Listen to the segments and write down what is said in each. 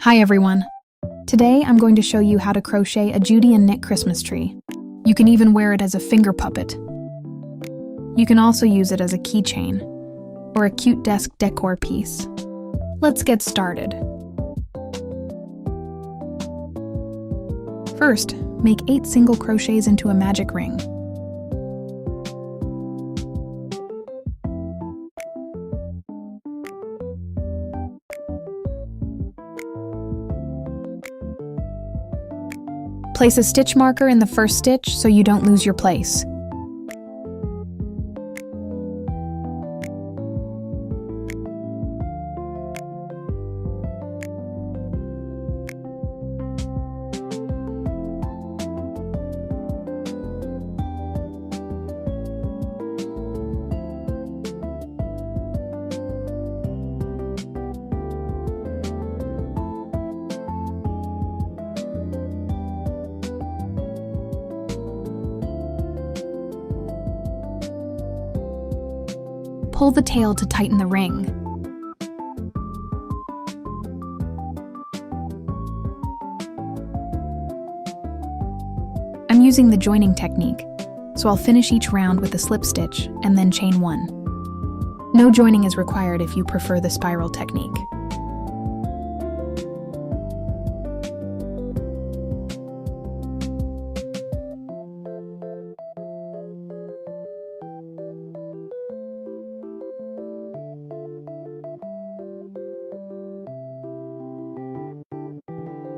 Hi everyone! Today I'm going to show you how to crochet a Judy and knit Christmas tree. You can even wear it as a finger puppet. You can also use it as a keychain or a cute desk decor piece. Let's get started. First, make 8 single crochets into a magic ring. Place a stitch marker in the first stitch so you don't lose your place. Pull the tail to tighten the ring. I'm using the joining technique, so I'll finish each round with a slip stitch and then chain 1. No joining is required if you prefer the spiral technique.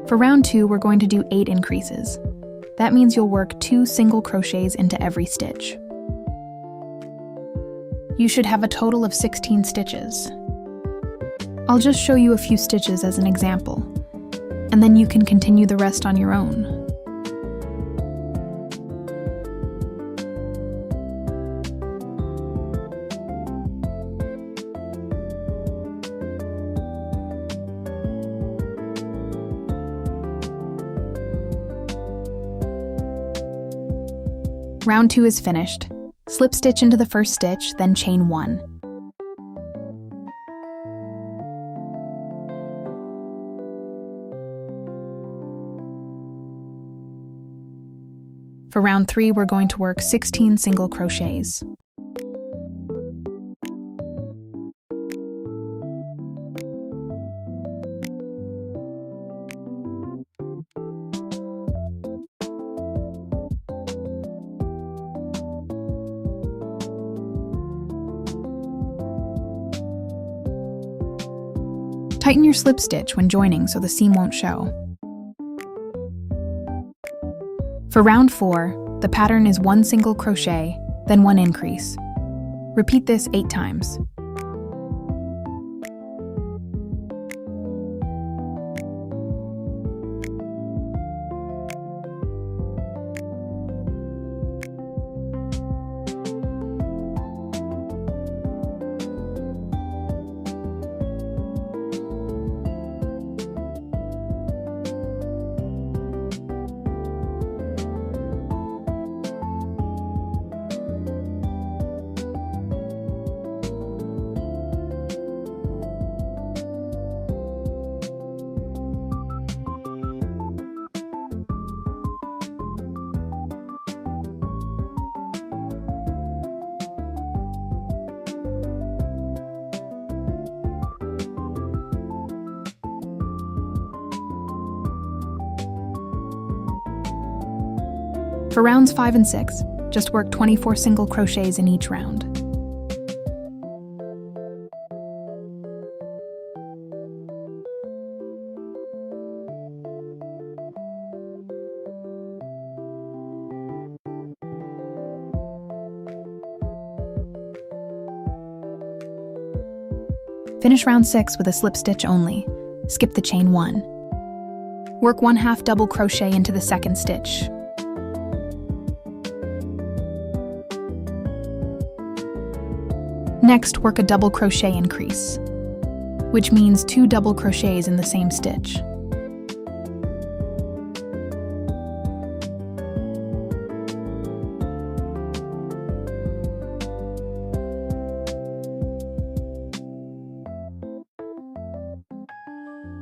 For round 2, we're going to do 8 increases. That means you'll work 2 single crochets into every stitch. You should have a total of 16 stitches. I'll just show you a few stitches as an example, and then you can continue the rest on your own. Round 2 is finished. Slip stitch into the first stitch, then chain 1. For round 3, we're going to work 16 single crochets. Tighten your slip stitch when joining so the seam won't show. For round 4, the pattern is 1 single crochet, then 1 increase. Repeat this 8 times. For rounds 5 and 6, just work 24 single crochets in each round. Finish round 6 with a slip stitch only. Skip the chain 1. Work 1/2 double crochet into the second stitch. Next, work a double crochet increase, which means 2 double crochets in the same stitch.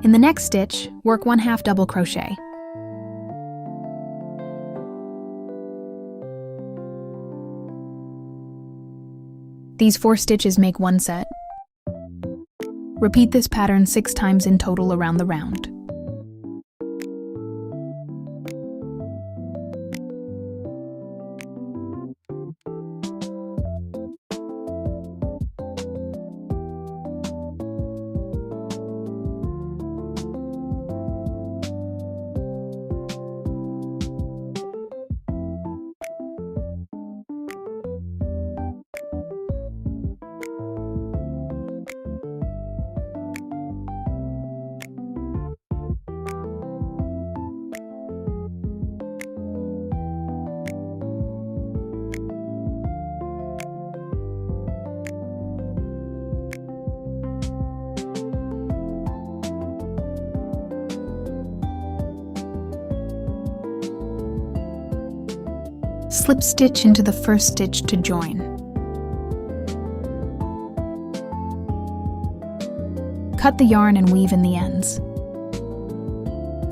In the next stitch, work 1/2 double crochet. These 4 stitches make 1 set. Repeat this pattern 6 times in total around the round. Slip stitch into the first stitch to join. Cut the yarn and weave in the ends.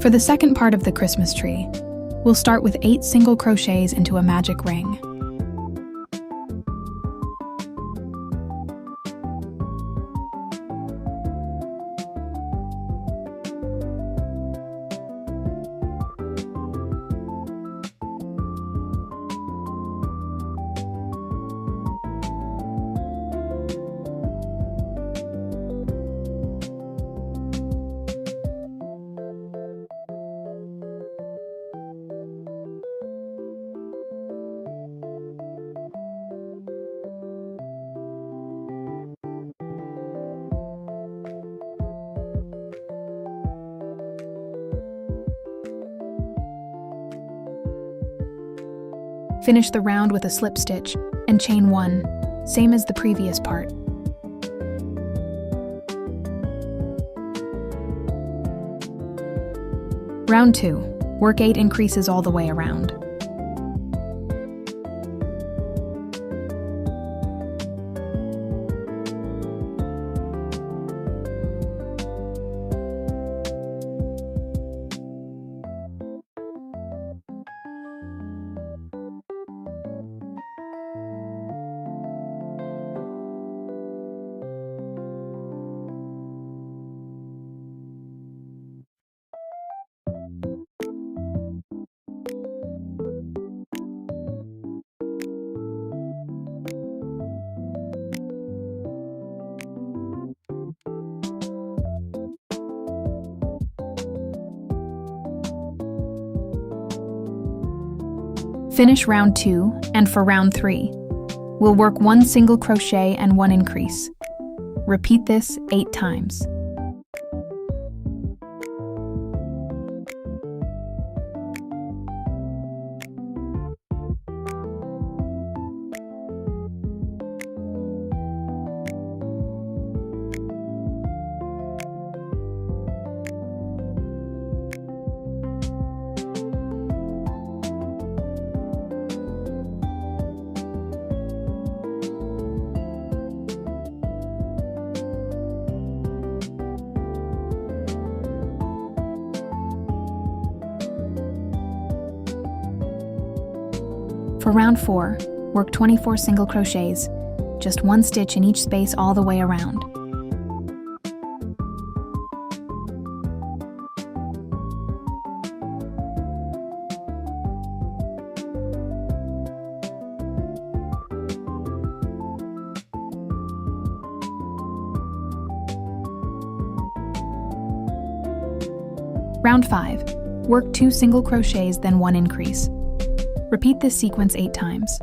For the second part of the Christmas tree, we'll start with 8 single crochets into a magic ring. Finish the round with a slip stitch and chain 1, same as the previous part. Round 2. Work 8 increases all the way around. Finish round 2, and for round 3, we'll work 1 single crochet and 1 increase. Repeat this 8 times. For round 4, work 24 single crochets, just 1 stitch in each space all the way around. Round 5, work 2 single crochets, then 1 increase. Repeat this sequence 8 times.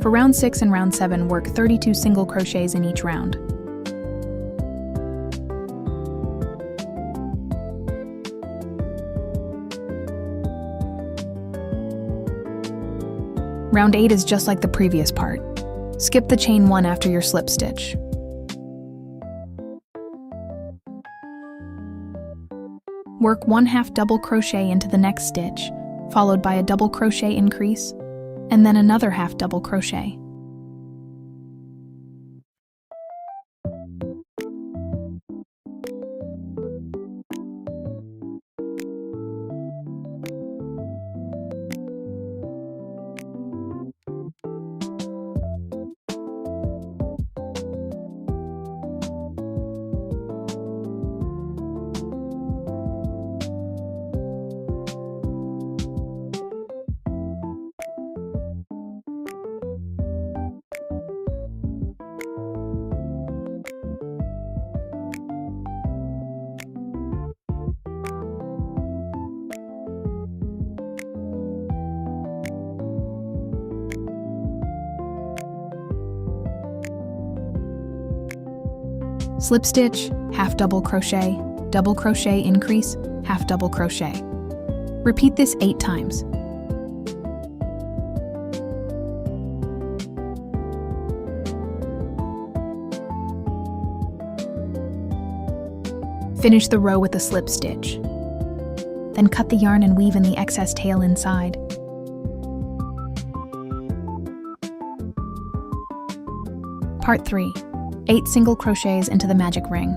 For round 6 and round 7, work 32 single crochets in each round. Round 8 is just like the previous part. Skip the chain 1 after your slip stitch. Work 1/2 double crochet into the next stitch, followed by a double crochet increase, and then another 1/2 double crochet. Slip stitch, 1/2 double crochet increase, 1/2 double crochet. Repeat this 8 times. Finish the row with a slip stitch. Then cut the yarn and weave in the excess tail inside. Part 3. 8 single crochets into the magic ring.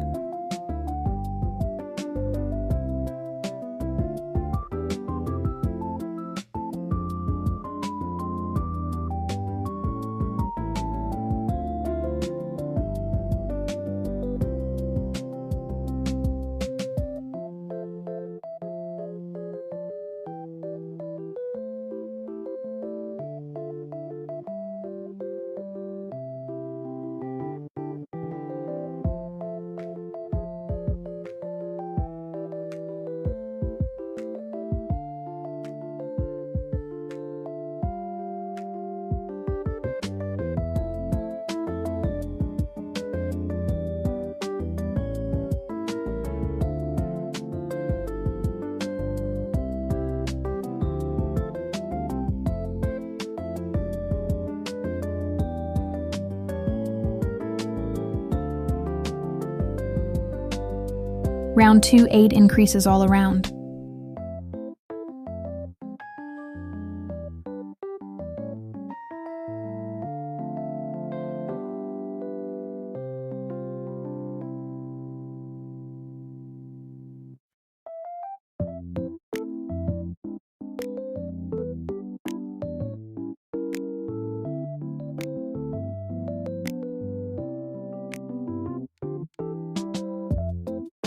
Round 2, 8 increases all around.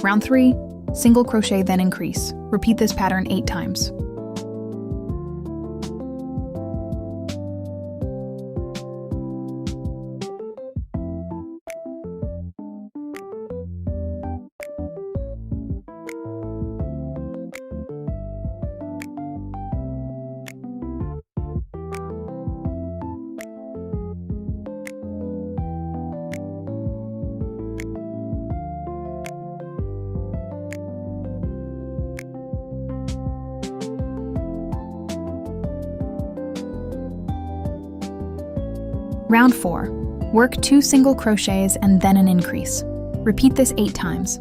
Round 3, single crochet then increase. Repeat this pattern 8 times. Round 4. Work 2 single crochets and then an increase. Repeat this 8 times.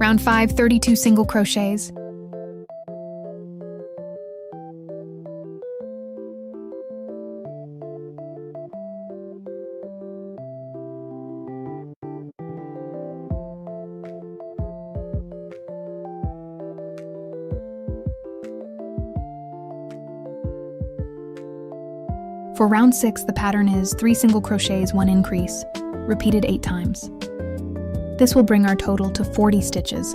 Round 5, 32 single crochets. For round 6, the pattern is 3 single crochets, 1 increase, repeated 8 times. This will bring our total to 40 stitches.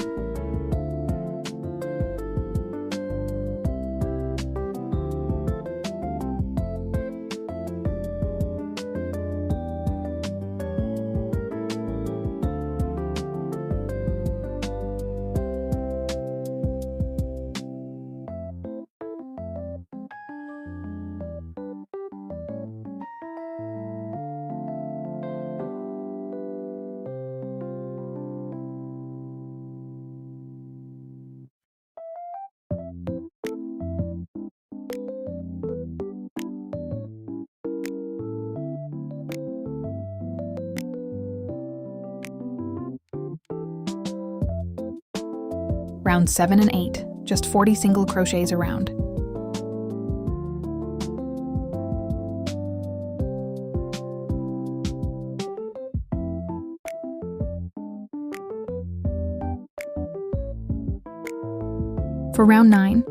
Round 7 and 8, just 40 single crochets around. For round 9,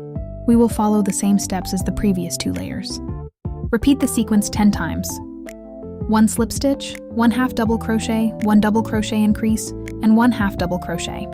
we will follow the same steps as the previous 2 layers. Repeat the sequence 10 times. 1 slip stitch, 1 half double crochet, 1 double crochet increase, and 1 half double crochet.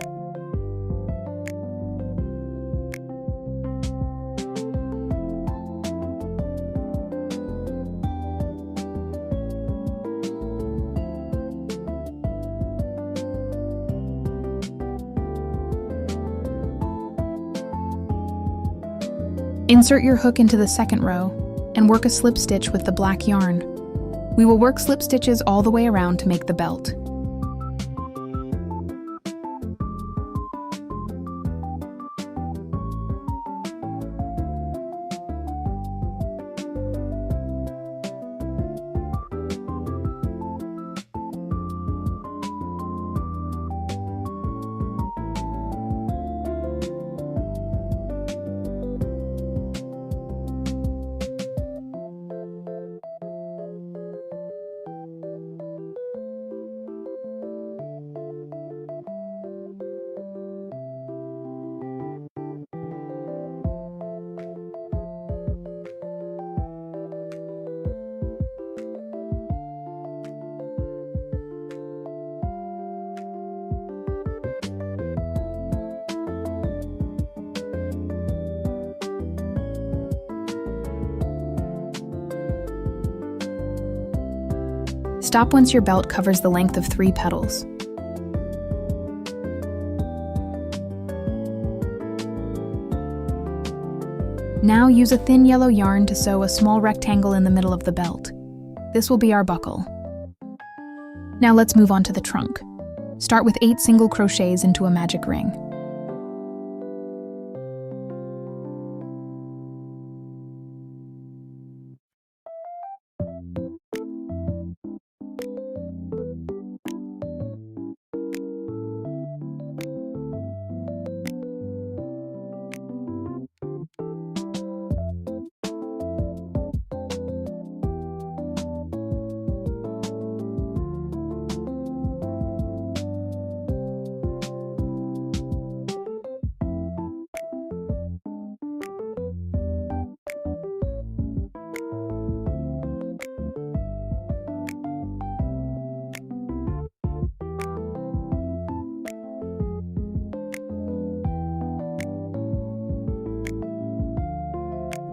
Insert your hook into the second row and work a slip stitch with the black yarn. We will work slip stitches all the way around to make the belt. Stop once your belt covers the length of 3 petals. Now use a thin yellow yarn to sew a small rectangle in the middle of the belt. This will be our buckle. Now let's move on to the trunk. Start with 8 single crochets into a magic ring.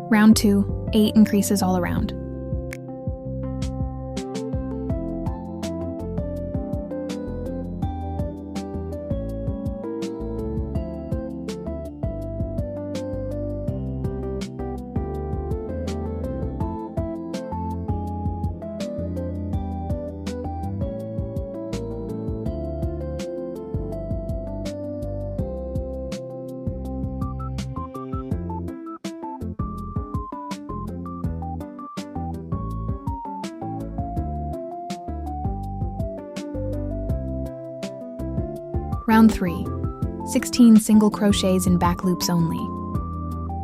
Round 2, 8 increases all around. Round 3, 16 single crochets in back loops only.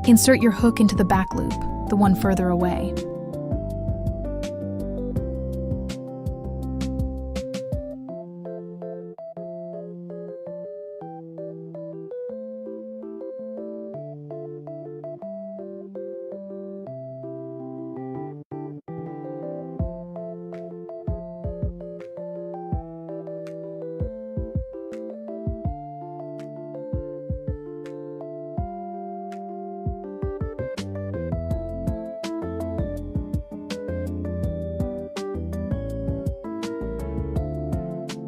Insert your hook into the back loop, the one further away.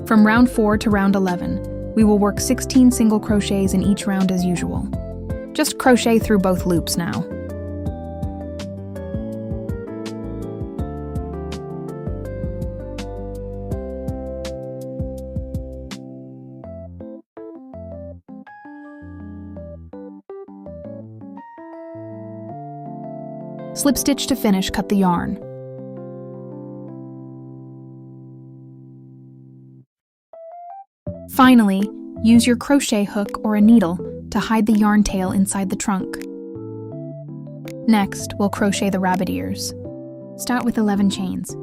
From round 4 to round 11, we will work 16 single crochets in each round as usual. Just crochet through both loops now. Slip stitch to finish, cut the yarn. Finally, use your crochet hook or a needle to hide the yarn tail inside the trunk. Next, we'll crochet the rabbit ears. Start with 11 chains.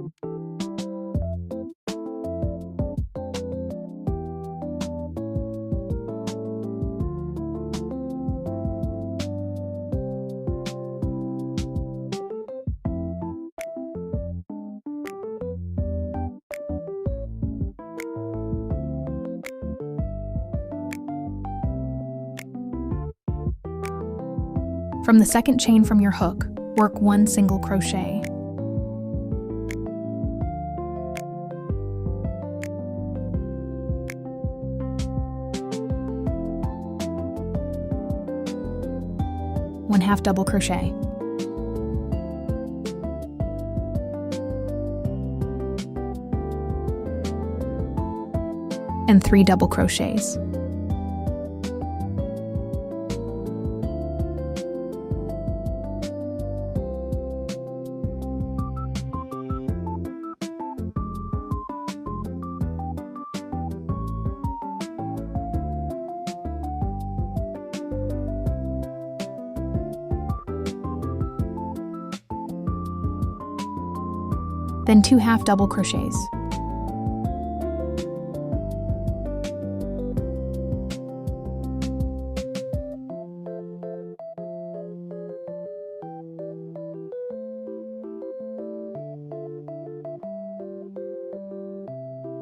From the second chain from your hook, work 1 single crochet. One half double crochet. And 3 double crochets. Then 2 half double crochets.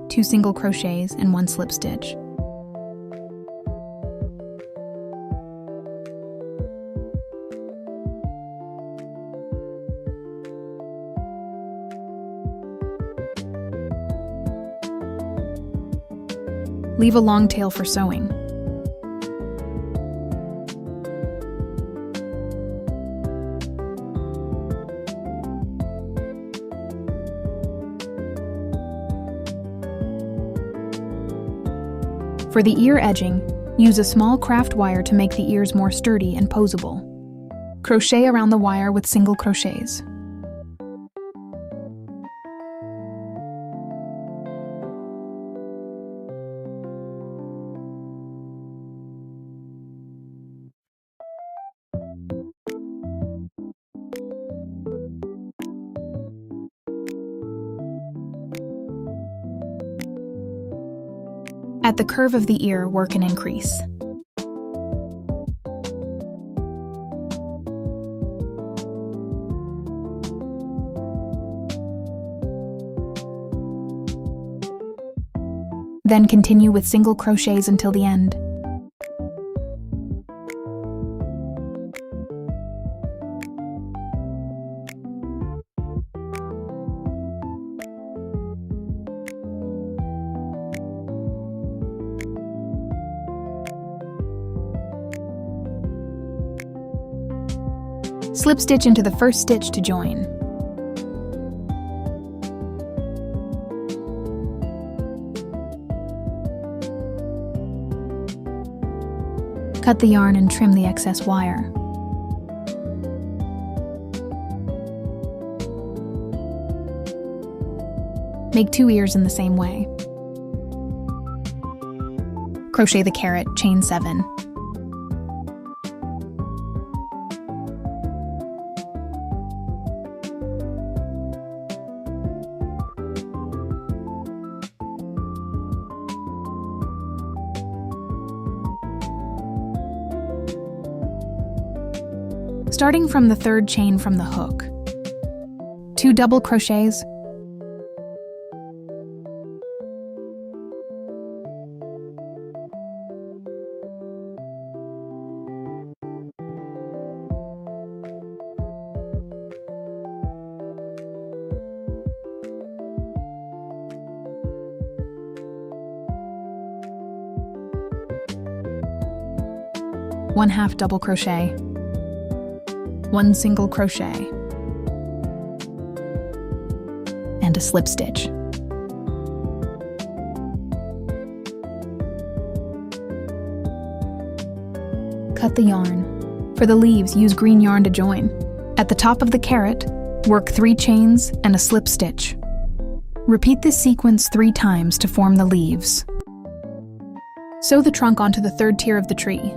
Two single crochets and 1 slip stitch. Leave a long tail for sewing. For the ear edging, use a small craft wire to make the ears more sturdy and posable. Crochet around the wire with single crochets. At the curve of the ear, work an increase. Then continue with single crochets until the end. Slip stitch into the first stitch to join. Cut the yarn and trim the excess wire. Make 2 ears in the same way. Crochet the carrot, chain 7. Starting from the 3rd chain from the hook, 2 double crochets, one half double crochet, 1 single crochet, and a slip stitch. Cut the yarn. For the leaves, use green yarn to join. At the top of the carrot, work 3 chains and a slip stitch. Repeat this sequence 3 times to form the leaves. Sew the trunk onto the 3rd tier of the tree.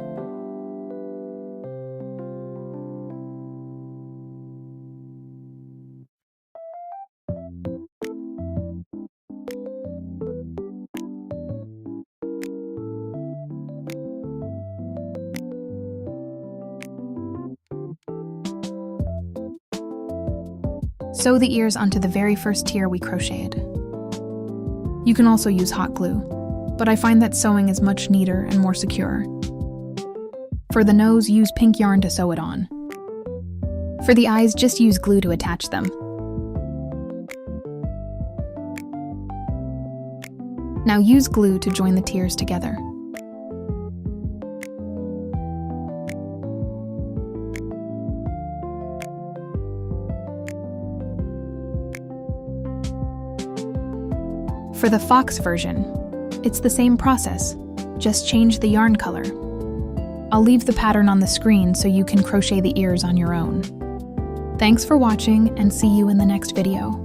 Sew the ears onto the very first tier we crocheted. You can also use hot glue, but I find that sewing is much neater and more secure. For the nose, use pink yarn to sew it on. For the eyes, just use glue to attach them. Now use glue to join the tiers together. For the fox version, it's the same process, just change the yarn color. I'll leave the pattern on the screen so you can crochet the ears on your own. Thanks for watching, and see you in the next video.